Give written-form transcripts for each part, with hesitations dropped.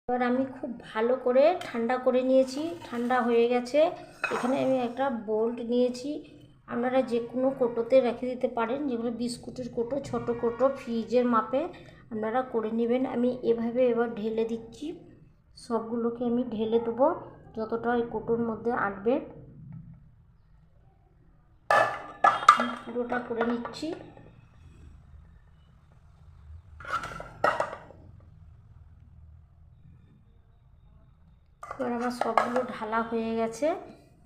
এবার আমি খুব ভালো করে ঠান্ডা করে নিয়েছি, ঠান্ডা হয়ে গেছে। এখানে আমি একটা বোল্ট নিয়েছি, আপনারা যে কোনো কোটোতে রেখে দিতে পারেন, যেগুলো বিস্কুটের কোটো, ছোট কোটো ফ্রিজের মাপে আপনারা করে নেবেন। আমি এভাবে এবার ঢেলে দিচ্ছি, সবগুলোকে আমি ঢেলে দেবো যতটা ওই কোটোর মধ্যে আটবে, পুরোটা করে নিচ্ছি। এবার আমার সবগুলো ঢালা হয়ে গেছে।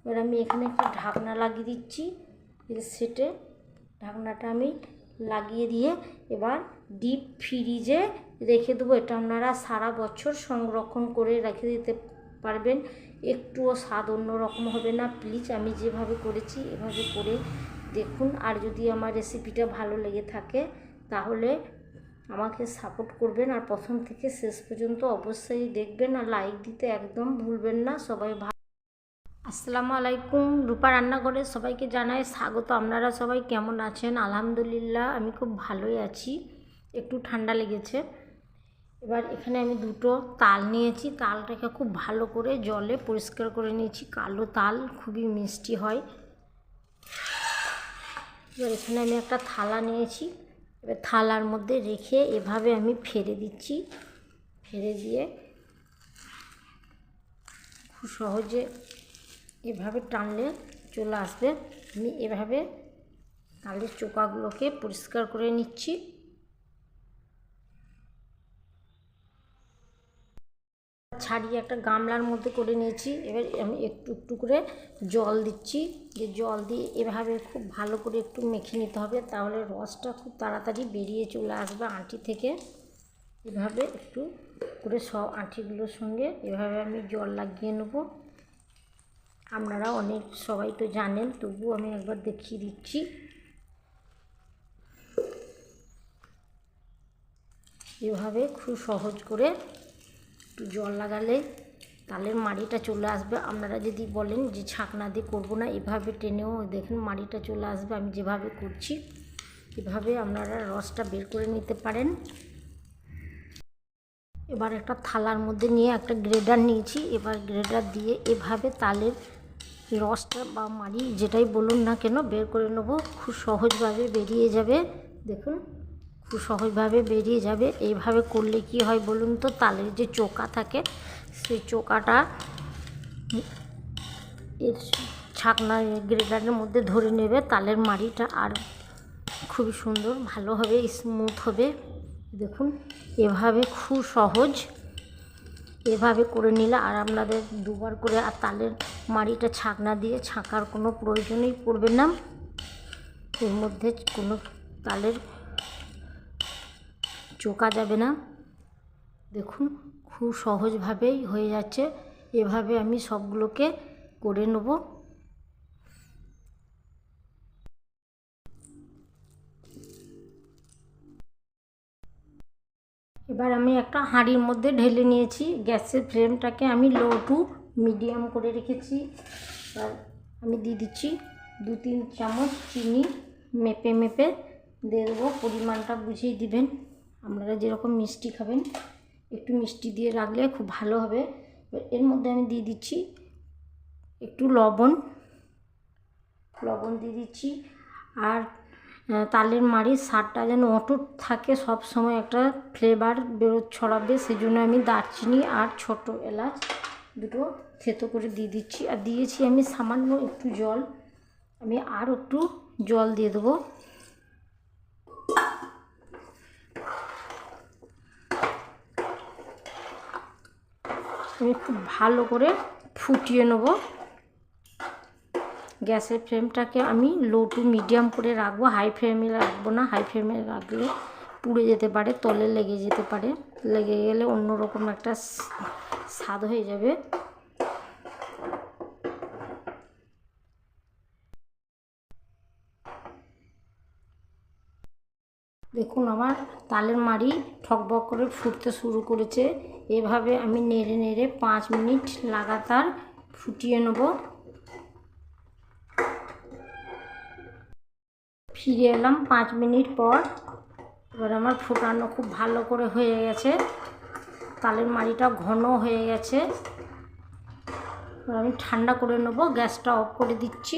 এবার আমি এখানে একটা ঢাকনা লাগিয়ে দিচ্ছি, এর সেটে ঢাকনাটা আমি লাগিয়ে দিয়ে এবার ডিপ ফ্রিজে রেখে দেবো। এটা আপনারা সারা বছর সংরক্ষণ করে রেখে দিতে পারবেন, একটুও স্বাদ অন্যরকম হবে না। প্লিজ আমি যেভাবে করেছি এভাবে করে দেখুন। আর যদি আমার রেসিপিটা ভালো লেগে থাকে তাহলে আমাকে সাপোর্ট করবেন, আর প্রথম থেকে শেষ পর্যন্ত অবশ্যই দেখবেন, আর লাইক দিতে একদম ভুলবেন না। সবাই আসসালামু আলাইকুম, রূপা রান্নাঘরে সবাইকে জানাই স্বাগত। আপনারা সবাই কেমন আছেন? আলহামদুলিল্লাহ আমি খুব ভালোই আছি, একটু ঠান্ডা লেগেছে। এবার এখানে আমি দুটো তাল নিয়েছি, তালটাকে খুব ভালো করে জলে পরিষ্কার করে নিয়েছি। কালো তাল খুবই মিষ্টি হয়। এবার এখানে আমি একটা থালা নিয়েছি, এবার থালার মধ্যে রেখে এভাবে আমি ফেলে দিচ্ছি। ফেলে দিয়ে খুব সহজে এভাবে টানলে চলে আসবে। আমি এভাবে তালের চোকাগুলোকে পরিষ্কার করে নিচ্ছি। ছাড়িয়ে একটা গামলার মধ্যে করে নিয়েছি। এবার আমি একটু একটু করে জল দিচ্ছি, যে জল দিয়ে এভাবে খুব ভালো করে একটু মেখে নিতে হবে, তাহলে রসটা খুব তাড়াতাড়ি বেরিয়ে চলে আসবে আঁটি থেকে। এভাবে একটু করে সব আঁটিগুলোর সঙ্গে এভাবে আমি জল লাগিয়ে নেব। আপনারা অনেক সবাই তো জানেন, তবুও আমি একবার দেখিয়ে দিচ্ছি। এভাবে খুব সহজ করে একটু জল লাগালে তালের মাড়িটা চলে আসবে। আপনারা যদি বলেন যে ছাকনা দিয়ে করবো না, এভাবে টেনেও দেখুন মাড়িটা চলে আসবে। আমি যেভাবে করছি এভাবে আপনারা রসটা বের করে নিতে পারেন। এবার একটা থালার মধ্যে নিয়ে একটা গ্রেডার নিয়েছি, এবার গ্রেডার দিয়ে এভাবে তালের রসটা বা মাড়ি যেটাই বলুন না কেন বের করে নেবো। খুব সহজভাবে বেরিয়ে যাবে, দেখুন খুব সহজভাবে বেরিয়ে যাবে। এইভাবে করলে কি হয় বলুন তো, তালের যে চোকা থাকে সেই চোকাটা এর ছাকনা গ্রেডারের মধ্যে ধরে নেবে, তালের মাড়িটা আর খুবই সুন্দর ভালো হবে, স্মুথ হবে। দেখুন এভাবে খুব সহজ, এভাবে করে নিলে আর আপনাদের দুবার করে আর তালের মাড়িটা ছাকনা দিয়ে ছাকার কোনো প্রয়োজনই পড়বে না। এর মধ্যে কোনো তালের চোকা যাবে না। দেখুন খুব সহজভাবেই হয়ে যাচ্ছে। এভাবে আমি সবগুলোকে করে নেব। এবার আমি একটা হাঁড়ির মধ্যে ঢেলে নিয়েছি, গ্যাসের ফ্লেমটাকে আমি লো টু মিডিয়াম করে রেখেছি। আর আমি দিয়ে দিচ্ছি 2-3 চামচ চিনি, মেপে মেপে দিয়ে দেবো। পরিমাণটা বুঝিয়ে দিবেন, আপনারা যেরকম মিষ্টি খাবেন একটু মিষ্টি দিয়ে রাখলে খুব ভালো হবে। এর মধ্যে আমি দিয়ে দিচ্ছি একটু লবণ দিয়ে দিচ্ছি। আর তালের মাড়ির স্বাদটা যেন অটুট থাকে, সব সময় একটা ফ্লেভার ছড়াবে, সেজন্য আমি দারচিনি আর ছোট এলাচ দুটো থেতো করে দিয়ে দিচ্ছি। আর দিয়েছি আমি সামান্য একটু জল, আমি আর একটু জল দিয়ে দেবো। আমি খুব ভালো করে ফুটিয়ে নেব। গ্যাসের ফ্লেমটাকে আমি লো টু মিডিয়াম করে রাখবো, হাই ফ্লেমে রাখবো না। হাই ফ্লেমে রাখলে পুড়ে যেতে পারে, তলে লেগে যেতে পারে, লেগে গেলে অন্যরকম একটা স্বাদ হয়ে যাবে। দেখুন আমার তালের মাড়ি ঠকবক করে ফুটতে শুরু করেছে। এভাবে আমি নেড়ে নেড়ে 5 মিনিট লাগাতার ফুটিয়ে নেব। ফিরে এলাম 5 মিনিট পর। এবার আমার ফোটানো খুব ভালো করে হয়ে গেছে। তালের মাড়িটা ঘন হয়ে গেছে। এবার আমি ঠান্ডা করে নেবো, গ্যাসটা অফ করে দিচ্ছি।